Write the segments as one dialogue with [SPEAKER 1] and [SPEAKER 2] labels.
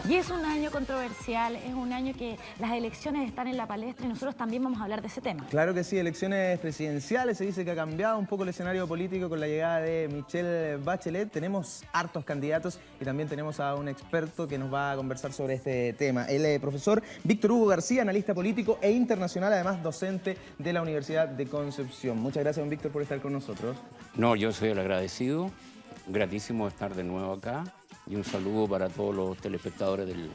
[SPEAKER 1] Y es un año controversial, es un año que las elecciones están en la palestra y nosotros también vamos a hablar de ese tema.
[SPEAKER 2] Claro que sí, elecciones presidenciales, se dice que ha cambiado un poco el escenario político con la llegada de Michelle Bachelet. Tenemos hartos candidatos y también tenemos a un experto que nos va a conversar sobre este tema. El profesor Víctor Hugo García, analista político e internacional, además docente de la Universidad de Concepción. Muchas gracias, don Víctor, por estar con nosotros.
[SPEAKER 3] No, yo soy el agradecido, gratísimo estar de nuevo acá y un saludo para todos los telespectadores del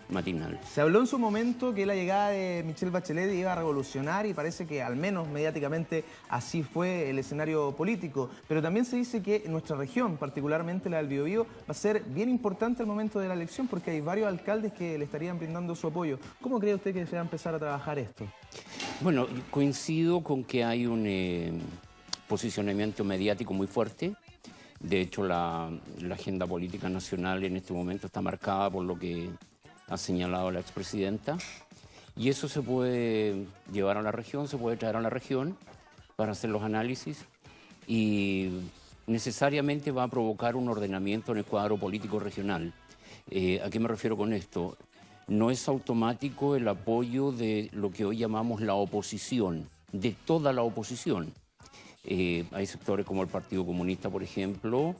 [SPEAKER 3] matinal.
[SPEAKER 2] Se habló en su momento que la llegada de Michelle Bachelet iba a revolucionar y parece que al menos mediáticamente así fue el escenario político, pero también se dice que nuestra región, particularmente la del Biobío, va a ser bien importante al momento de la elección porque hay varios alcaldes que le estarían brindando su apoyo. ¿Cómo cree usted que se va a empezar a trabajar esto?
[SPEAKER 3] Bueno, coincido con que hay un posicionamiento mediático muy fuerte. De hecho, la agenda política nacional en este momento está marcada por lo que ha señalado la expresidenta. Y eso se puede llevar a la región, se puede traer a la región para hacer los análisis y necesariamente va a provocar un ordenamiento en el cuadro político regional. ¿A qué me refiero con esto? No es automático el apoyo de lo que hoy llamamos la oposición, de toda la oposición. Hay sectores como el Partido Comunista, por ejemplo,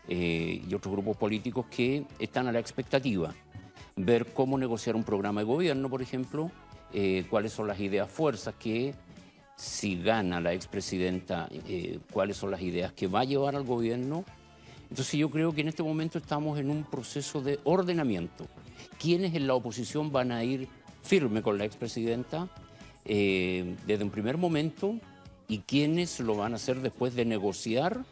[SPEAKER 3] y otros grupos políticos que están a la expectativa. Ver cómo negociar un programa de gobierno, por ejemplo, cuáles son las ideas fuerzas que, si gana la expresidenta, cuáles son las ideas que va a llevar al gobierno. Entonces yo creo que en este momento estamos en un proceso de ordenamiento. ¿Quiénes en la oposición van a ir firme con la expresidenta desde un primer momento? ¿Y quiénes lo van a hacer después de negociar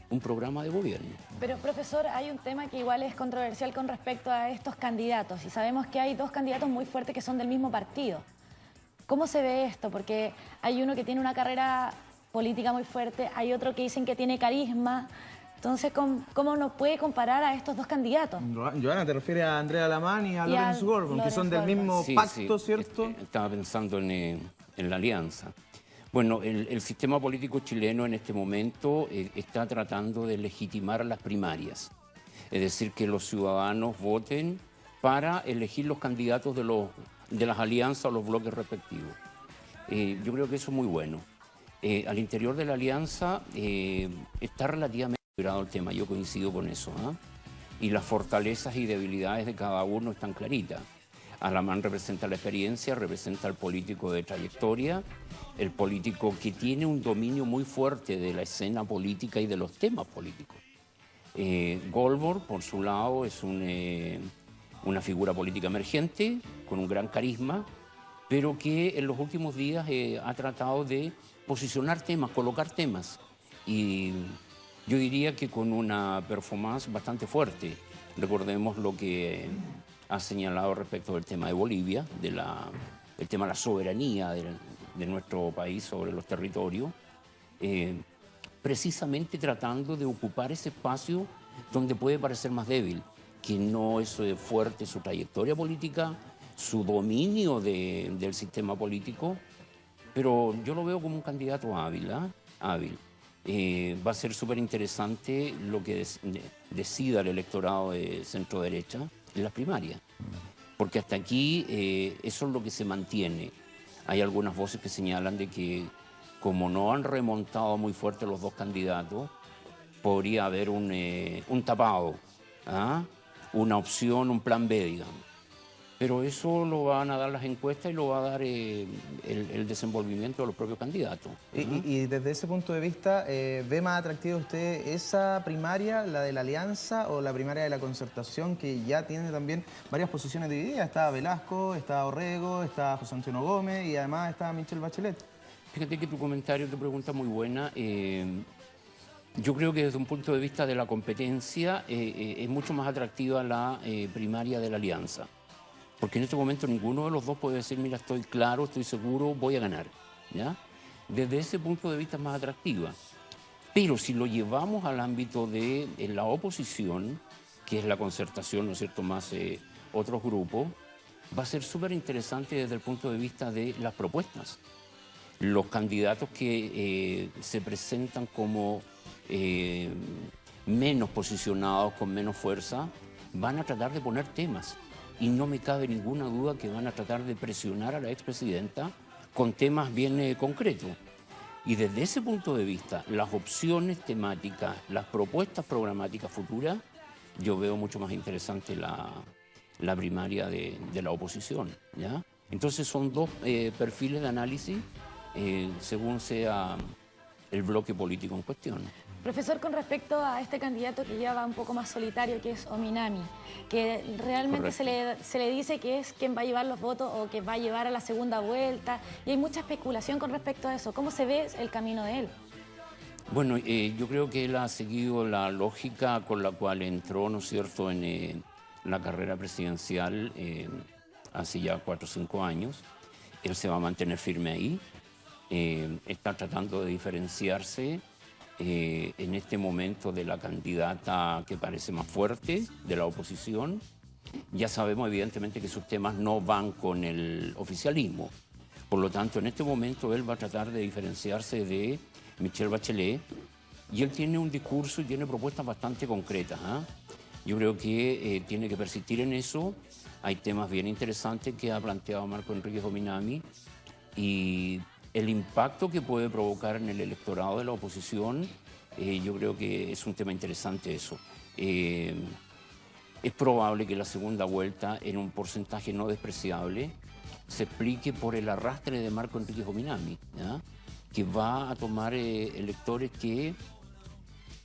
[SPEAKER 3] un programa de gobierno?
[SPEAKER 1] Pero, profesor, hay un tema que igual es controversial con respecto a estos candidatos. Y sabemos que hay dos candidatos muy fuertes que son del mismo partido. ¿Cómo se ve esto? Porque hay uno que tiene una carrera política muy fuerte, hay otro que dicen que tiene carisma. Entonces, ¿cómo nos puede comparar a estos dos candidatos?
[SPEAKER 2] Joana, ¿te refieres a Andrea Alamán y a Lorenz Gordon, que son del mismo pacto, cierto?
[SPEAKER 3] Estaba pensando en la alianza. Bueno, el sistema político chileno en este momento está tratando de legitimar las primarias. Es decir, que los ciudadanos voten para elegir los candidatos de las alianzas o los bloques respectivos. Yo creo que eso es muy bueno. Al interior de la alianza está relativamente equilibrado el tema, yo coincido con eso, ¿eh? Y las fortalezas y debilidades de cada uno están claritas. Alamán representa la experiencia, representa al político de trayectoria, el político que tiene un dominio muy fuerte de la escena política y de los temas políticos. Goldberg, por su lado, es una figura política emergente, con un gran carisma, pero que en los últimos días ha tratado de posicionar temas, colocar temas, y yo diría que con una performance bastante fuerte. Recordemos lo que ha señalado respecto del tema de Bolivia, el tema de la soberanía de nuestro país sobre los territorios, precisamente tratando de ocupar ese espacio donde puede parecer más débil, que no es fuerte su trayectoria política, su dominio del sistema político, pero yo lo veo como un candidato hábil, hábil. Va a ser súper interesante lo que decida el electorado de centro-derecha en las primarias, porque hasta aquí eso es lo que se mantiene. Hay algunas voces que señalan de que como no han remontado muy fuerte los dos candidatos, podría haber un tapado, una opción, un plan B, digamos. Pero eso lo van a dar las encuestas y lo va a dar el desenvolvimiento de los propios candidatos.
[SPEAKER 2] Y desde ese punto de vista, ¿ve más atractiva usted esa primaria, la de la alianza, o la primaria de la concertación, que ya tiene también varias posiciones divididas? Está Velasco, está Orrego, está José Antonio Gómez y además está Michelle Bachelet.
[SPEAKER 3] Fíjate que tu comentario, tu pregunta muy buena. Yo creo que desde un punto de vista de la competencia es mucho más atractiva la primaria de la alianza. Porque en este momento ninguno de los dos puede decir, mira, estoy claro, estoy seguro, voy a ganar, ¿ya? Desde ese punto de vista es más atractiva. Pero si lo llevamos al ámbito de la oposición, que es la concertación, ¿no es cierto?, más otros grupos, va a ser súper interesante desde el punto de vista de las propuestas. Los candidatos que se presentan como menos posicionados, con menos fuerza, van a tratar de poner temas. y no me cabe ninguna duda que van a tratar de presionar a la expresidenta con temas bien concretos. Y desde ese punto de vista, las opciones temáticas, las propuestas programáticas futuras, yo veo mucho más interesante la primaria de la oposición, ¿ya? Entonces son dos perfiles de análisis según sea el bloque político en cuestión.
[SPEAKER 1] Profesor, con respecto a este candidato que ya va un poco más solitario, que es Ominami, que realmente se le dice que es quien va a llevar los votos o que va a llevar a la segunda vuelta, y hay mucha especulación con respecto a eso. ¿Cómo se ve el camino de él?
[SPEAKER 3] Bueno, yo creo que él ha seguido la lógica con la cual entró, ¿no es cierto?, en la carrera presidencial hace ya 4 o 5 años. Él se va a mantener firme ahí, está tratando de diferenciarse en este momento de la candidata que parece más fuerte de la oposición. Ya sabemos evidentemente que sus temas no van con el oficialismo. Por lo tanto, en este momento él va a tratar de diferenciarse de Michelle Bachelet, y él tiene un discurso y tiene propuestas bastante concretas, ¿eh? Yo creo que tiene que persistir en eso. Hay temas bien interesantes que ha planteado Marco Enríquez Ominami, y el impacto que puede provocar en el electorado de la oposición, yo creo que es un tema interesante eso. Es probable que la segunda vuelta, en un porcentaje no despreciable, se explique por el arrastre de Marco Enríquez Ominami, ¿ya?, que va a tomar electores que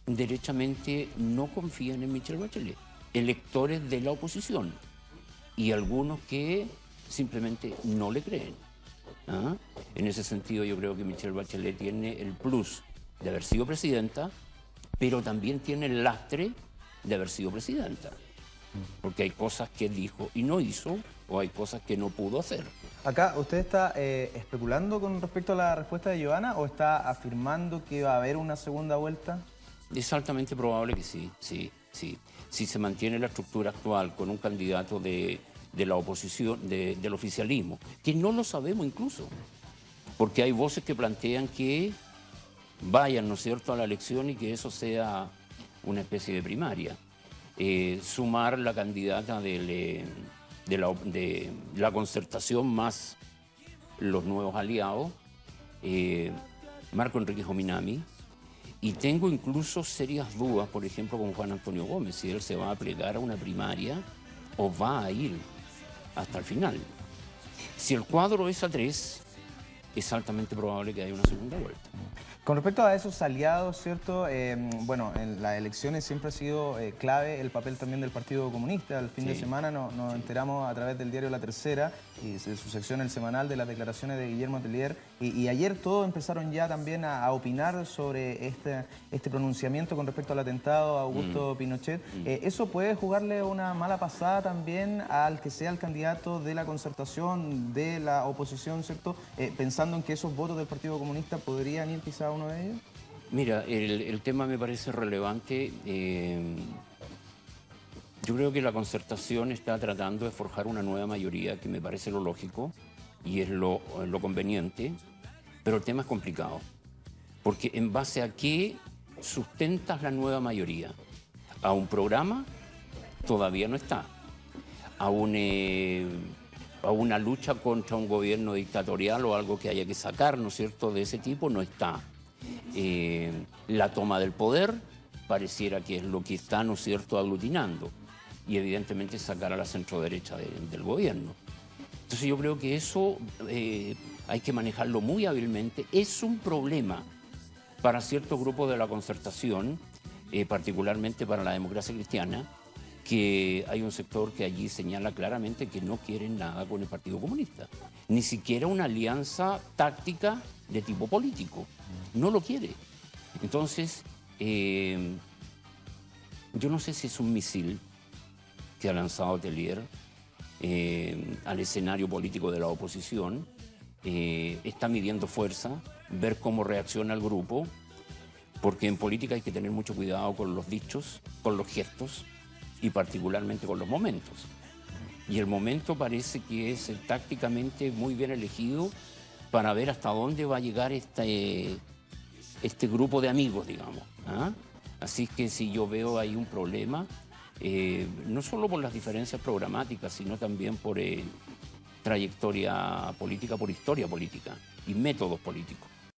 [SPEAKER 3] derechamente no confían en Michelle Bachelet, electores de la oposición, y algunos que simplemente no le creen. ¿Ah? En ese sentido, yo creo que Michelle Bachelet tiene el plus de haber sido presidenta, pero también tiene el lastre de haber sido presidenta, porque hay cosas que dijo y no hizo, o hay cosas que no pudo hacer.
[SPEAKER 2] Acá, ¿usted está especulando con respecto a la respuesta de Giovanna o está afirmando que va a haber una segunda vuelta?
[SPEAKER 3] Es altamente probable que sí, sí. Si se mantiene la estructura actual con un candidato de la oposición, del oficialismo, que no lo sabemos incluso, porque hay voces que plantean que vayan, ¿no es cierto?, a la elección y que eso sea una especie de primaria. Sumar la candidata de la concertación más los nuevos aliados, Marco Enríquez Ominami, y tengo incluso serias dudas, por ejemplo, con Juan Antonio Gómez, si él se va a plegar a una primaria o va a ir hasta el final. Si el cuadro es a 3, es altamente probable que haya una segunda vuelta.
[SPEAKER 2] Con respecto a esos aliados, ¿cierto? Bueno, en las elecciones siempre ha sido clave el papel también del Partido Comunista. El fin de semana nos enteramos a través del diario La Tercera y de su sección El Semanal de las declaraciones de Guillermo Tellier. Y ayer todos empezaron ya también a opinar sobre este pronunciamiento con respecto al atentado a Augusto Pinochet. ¿Eso puede jugarle una mala pasada también al que sea el candidato de la concertación, de la oposición, ¿cierto? Pensando en que esos votos del Partido Comunista podrían ir quizá a uno de ellos.
[SPEAKER 3] Mira, el tema me parece relevante. Yo creo que la concertación está tratando de forjar una nueva mayoría, que me parece lo lógico y es lo conveniente, pero el tema es complicado, porque en base a qué sustentas la nueva mayoría. A un programa todavía no está, a una lucha contra un gobierno dictatorial o algo que haya que sacar, ¿no es cierto?, de ese tipo no está. La toma del poder pareciera que es lo que está, ¿no es cierto?, aglutinando, y evidentemente sacar a la centroderecha del gobierno. Entonces yo creo que eso hay que manejarlo muy hábilmente. Es un problema para ciertos grupos de la concertación, particularmente para la democracia cristiana, que hay un sector que allí señala claramente que no quieren nada con el Partido Comunista, ni siquiera una alianza táctica de tipo político, no lo quiere. Entonces, yo no sé si es un misil que ha lanzado Tellier al escenario político de la oposición. Está midiendo fuerza, ver cómo reacciona el grupo, porque en política hay que tener mucho cuidado con los dichos, con los gestos y particularmente con los momentos. Y el momento parece que es tácticamente muy bien elegido para ver hasta dónde va a llegar este grupo de amigos, digamos, ¿ah? Así que si yo veo ahí un problema, no solo por las diferencias programáticas, sino también por trayectoria política, por historia política y métodos políticos.